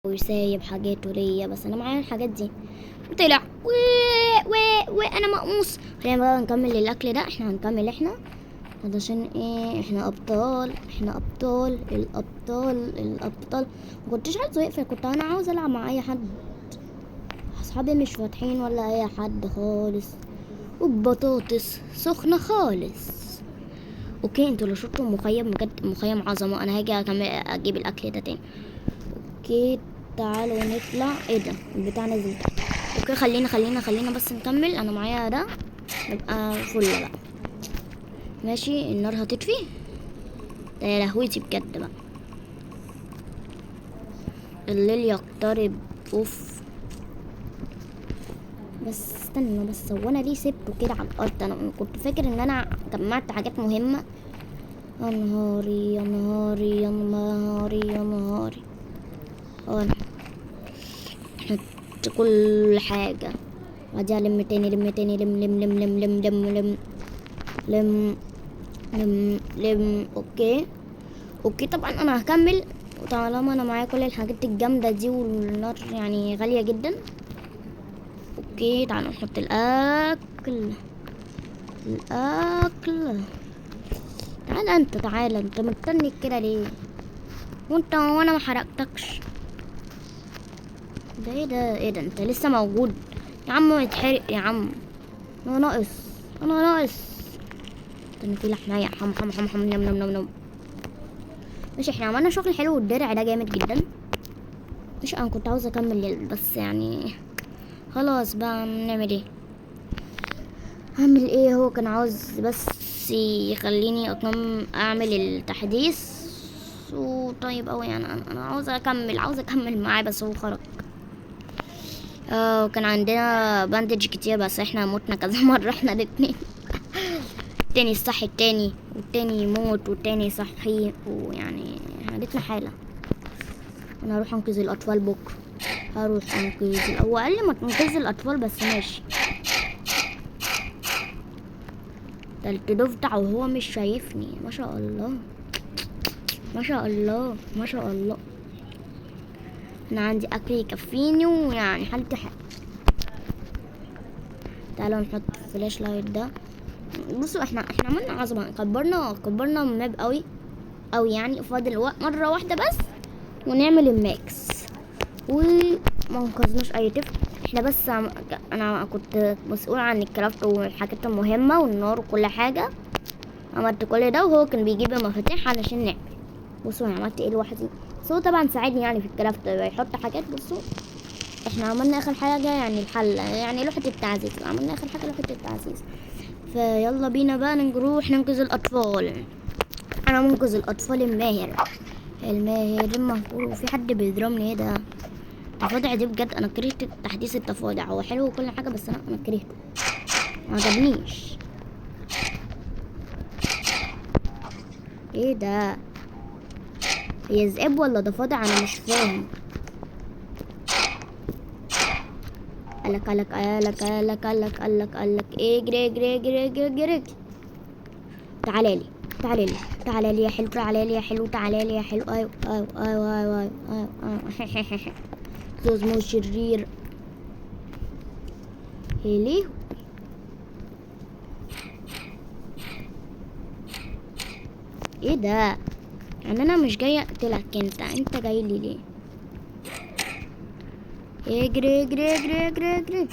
وسايب حاجاته ليا، بس انا معايا الحاجات دي. طلع انا مقموص. خلينا بقى نكمل الاكل ده. احنا هنكمل احنا علشان ايه؟ احنا ابطال، احنا ابطال الابطال الابطال. ما كنتش عايزه يقفل، كنت انا عاوز العب مع اي حد. اصحابي مش فاتحين ولا اي حد خالص، وبطاطس سخنه خالص. اوكي، انتوا لو شفتوا مخيم بجد مخيم عظمه. انا هاجي اجيب الاكل ده تاني. اوكي تعالوا نطلع. ايه ده البتاع نزل؟ اوكي خلينا بس نكمل. انا معايا ده نبقى فل بقى. ماشي النار هتطفي. ده يا لهويتي بجد بقى، الليل يقترب. اوف. بس استنى بس، هو انا ليه سبته كده على الارض؟ انا كنت فاكر ان انا جمعت حاجات مهمه. يا نهاري يا نهاري يا نهاري يا نهاري. انا حط كل حاجه وبعدين لم تاني، لم تاني، لم لم لم لم لم لم لم لم لم لم. اوكي طبعا انا هكمل طالما انا معايا كل الحاجات الجامده دي، والنار يعني غاليه جدا. اوكي تعالوا نحط الاكل. تعالى انت مستني كده ليه؟ وانا ما حرقتكش. ده ايه ده انت لسه موجود يا عم؟ اتحرق يا عم. انا ناقص. استنى في لحمه يا حم حم حم حم نم نم نم نم. ماشي احنا عملنا شغل حلو، والدرع ده جامد جدا. مش انا كنت عاوزه اكمل بس يعني خلاص بقى نعمل ايه؟ هعمل ايه؟ هو كان عاوز بس يخليني اعمل التحديث. وطيب اوي يعني انا عاوزه اكمل معاه، بس هو خرج. وكان عندنا باندج كتير، بس احنا متنا كذا مرة احنا الاتنين. التاني صحي التاني، والتاني يموت، والتاني صحي، ويعني حالتنا حالة. انا هروح انقذ الاطفال بكرة. هو قال لي ما تنقذ الاطفال، بس ماشي. ده التدوف بتاعه وهو مش شايفني. ما شاء الله ما شاء الله ما شاء الله. انا عندي اكل يكفيني، ويعني حالتي حال. تعالوا نحط فلاش لايت ده. بصوا احنا عملنا عظمه، كبرنا الماب قوي يعني. فاضل مره واحده بس ونعمل الماكس، وما انقذناش اي طفل. احنا بس انا كنت مسؤول عن الكرافت والحاجات المهمه والنار وكل حاجه. عملت كل ده، وهو كان بيجيب المفاتيح علشان نعمل. بصوا انا عملت ايه لوحدي، بس هو طبعا ساعدني يعني في الكرافت، يحط حاجات. بصوا احنا عملنا اخر حاجه يعني الحله، يعني لوحه التعزيز. عملنا اخر حاجه لوحه التعزيز. فيلا بينا بقى نروح ننقذ الاطفال. انا منقذ الاطفال الماهر المهور. وفي حد بيضربني. ايه ده؟ التفاضع دي بجد انا كرهت تحديث التفاضع. هو حلو وكل حاجه، بس انا كرهته، ما عجبنيش. ايه ده؟ هي ذئاب ولا ضفادع؟ انا مش فاهم. قالك اجري. تعالى لي يا حلو. ايوه. زوز مو شرير. ليه؟ ايه ده؟ يعني انا مش جاي اقتلك، انت جاي لي ليه؟ اجري.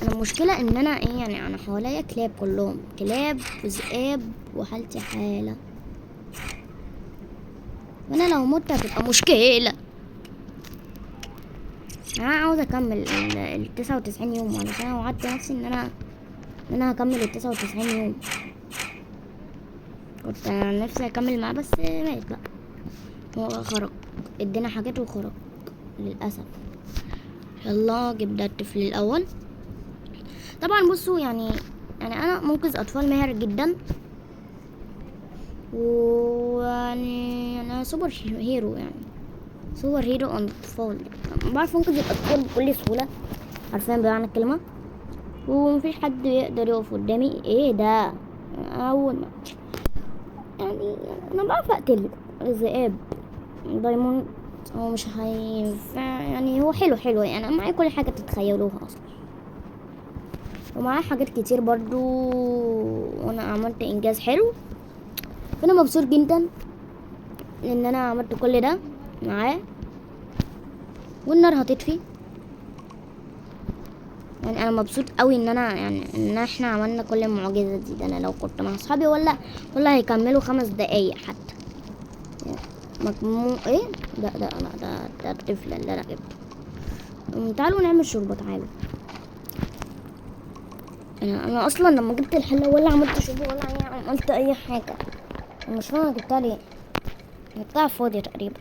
انا المشكله ان انا ايه يعني، انا حواليا كلاب، كلهم كلاب وذئاب، وحالتي حاله. وانا لو مت هتبقى مشكله. انا عاوز اكمل ال 99 يوم، علشان انا وعدت نفسي ان انا هكمل ال 99 يوم. كنت نفسي اكمل معاه، بس مات بقى. هو خرج، ادينا حاجات وخرج للاسف. يلا جيب ده الطفل الاول. طبعا بصوا يعني انا منقذ اطفال ماهر جدا، ويعني انا سوبر هيرو عن الاطفال. بعرف انقذ الاطفال بكل سهوله، عارفين بمعنى الكلمه. ومفيش حد يقدر يقف قدامي. ايه ده؟ اول ما يعني انا بعرف اقتل ذئاب دايموند. هو مش هينفع يعني، هو حلو حلو يعني، معايا كل حاجة تتخيلوها اصلا، ومعايا حاجات كتير برضو، وانا عملت انجاز حلو. فانا مبسوط جدا ان انا عملت كل ده معاه. والنار هتطفي. يعني انا مبسوط قوي ان انا يعني ان احنا عملنا كل المعجزات دي. ده انا لو كنت مع اصحابي ولا هيكملوا 5 دقايق حتى. مجموع ايه ده انا ده الطفل اللي انا جبته. تعالوا نعمل شوربه، تعالوا. انا اصلا لما جبت الحله ولا عملت شوربه ولا عملت اي حاجه. أنا مش فاهمه جبتها ليه، جبتها فاضيه تقريبا.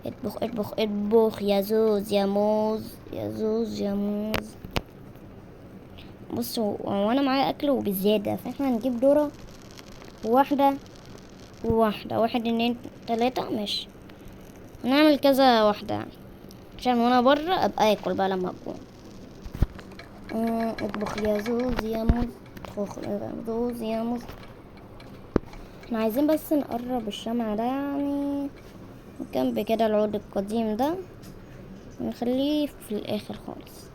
اطبخ اطبخ اطبخ يا زوز يا موز، يا زوز يا موز. بصوا، وانا معايا اكل وبزياده، فاحنا هنجيب ذره واحده وواحده، 1 2 3 ماشي. هنعمل كذا واحده يعني، عشان وانا بره ابقى اكل بقى لما اكون. اطبخ يا زوز يا موز، اطبخ يا زوز يا موز. احنا عايزين بس نقرب الشمع ده يعني جنب كده العود القديم ده، ونخليه في الاخر خالص.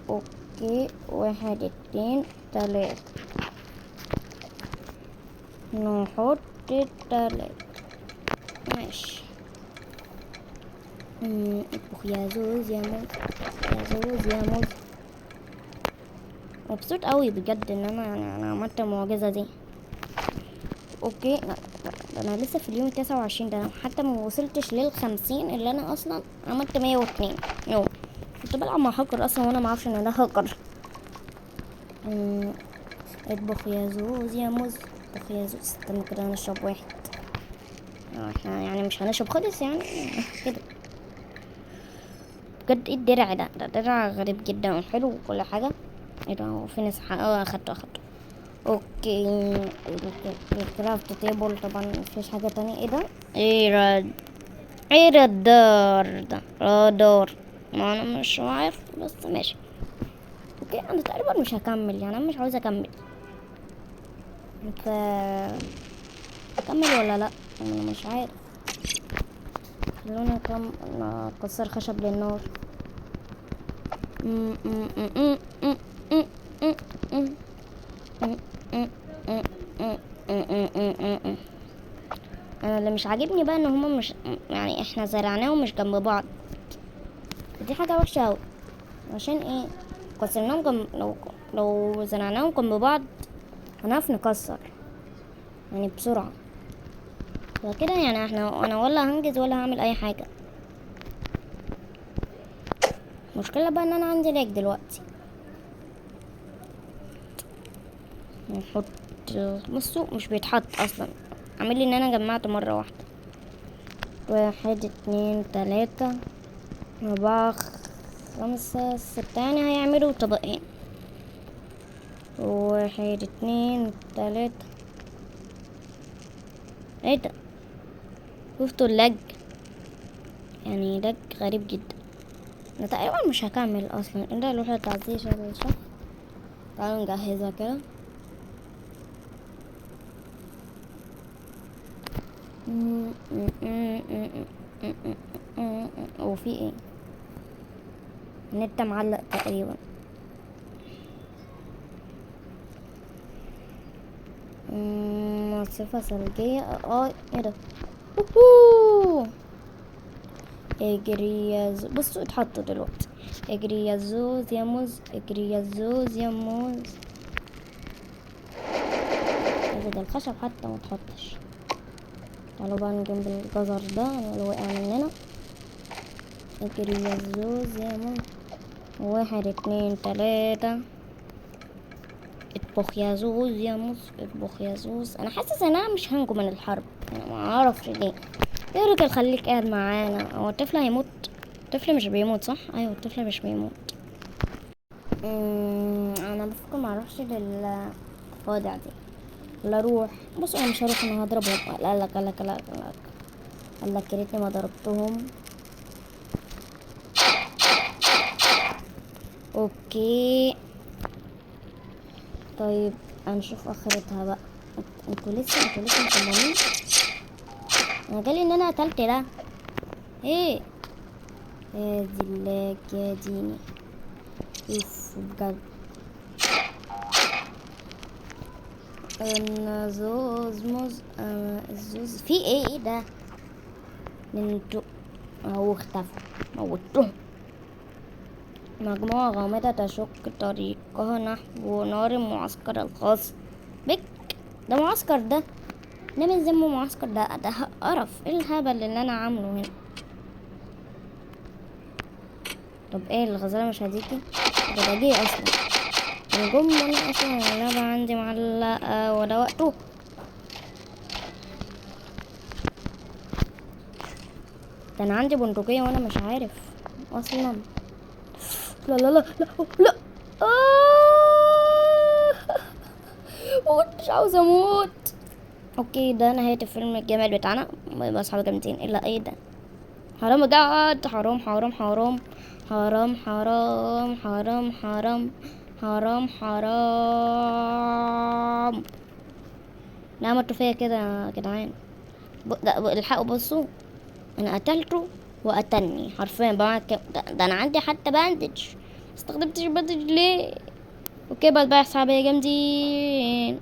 اوكي، 1 2 3 نحط 3 ماشي. اطبخ يا زوز يا موز، يا زوز يا موز. مبسوط قوي بجد ان انا عملت المعجزة دي. اوكي، ده انا لسه في اليوم 29، ده انا حتى ما وصلتش لل50 اللي انا اصلا عملت 102 يوم. كنت بلعب مع هاكر اصلا وانا معرفش ان ده هاكر. اطبخ يا زوز يا موز، اطبخ يا زوز. استنى كده نشرب واحد. احنا يعني مش هنشرب خالص يعني كده. بجد ايه الدرع ده درع غريب جدا وحلو وكل حاجة. ايه ده، هو فين اخدته. اوكي، الكرافت تيبل طبعا مفيش حاجة تانية. ايه ده، ايه رادار ده، رادار. ما انا مش عارف بس ماشي. اوكي، انا تقريبا مش هكمل يعني، انا مش عاوزة اكمل. انت اكمل ولا لا؟ انا مش عارف. خلونا نكسر خشب للنار. انا اللي مش عاجبني بقى ان هما مش يعني احنا زرعناهم مش جنب بعض، دي حاجة وحشة اوي. عشان ايه كسرناهم جنب؟ لو زرعناهم جنب بعض هنعرف نكسر يعني بسرعة. فكده يعني انا ولا هنجز ولا هعمل اي حاجة. المشكلة بقى ان انا عندي لاج دلوقتي. نحط، بصوا مش بيتحط اصلا، عامل لي ان انا جمعته مرة واحدة. 1 2 3 4 5 6 يعني هيعملوا طبقين. 1 2 3. ايه ده، شفتوا اللاج؟ يعني لاج غريب جدا. انا تقريبا مش هكمل اصلا. ده لوحة تعزيز الشخص. تعالوا نجهزها كده. وفي ايه، النت معلق تقريبا. عاصفة ثلجية. ايه ده، اجري يا بصوا اتحطوا دلوقتي. اجري يا زوز يا موز، اجري يا زوز يا موز. ده الخشب حتى ما اتحطش. تعالوا بقى جنب الجزر ده اللي وقع مننا. اجري يا زوز يا موز. 1 2 3. اطبخ يا زوز يا موز، اطبخ يا زوز. انا حاسس ان انا مش هنجو من الحرب، انا ما اعرفش ليه. يا راجل خليك قاعد معانا. هو الطفل هيموت؟ الطفل مش بيموت صح؟ ايوه الطفل مش بيموت. انا بفكر ما اروحش للخوادع دي ولا اروح. بص انا مش هروح، انا هضربهم. قالك قالك يا ريتني ما ضربتهم. اوكي طيب، هنشوف اخرتها بقى. انتوا لسه مصممين؟ انا جالي ان انا قتلت ده. ايه يا دي الله يا ديني. اوف بجد. الزوز في ايه ده؟ انتوا اهو اختفوا. موتوهم. مجموعة غامضة تشق طريقها نحو نار المعسكر الخاص بك. ده معسكر ده من ذنبه معسكر ده قرف. ايه الهبل اللي انا عامله هنا؟ طب ايه الغزالة مش هديكي؟ ده جه اصلا نجوم. انا اصلا اللعبة عندي معلقة ولا وقته. ده انا عندي بندقية وانا مش عارف اصلا. لا لا لا لا لا. مش عاوزة اموت. اوكي ده نهاية الفيلم الجامد بتاعنا. اصحاب جامدين الا ايه ده؟ حرام بجد. حرام حرام حرام حرام حرام حرام حرام حرام حرام. لا عملتوا فيا كده يا جدعان. الحقوا بصوا. انا قتلته وقتلني حرفيا بقى. ده انا عندي حتى باندج. استخدمتش باندج ليه؟ اوكي بقى يا صحابي جامدين.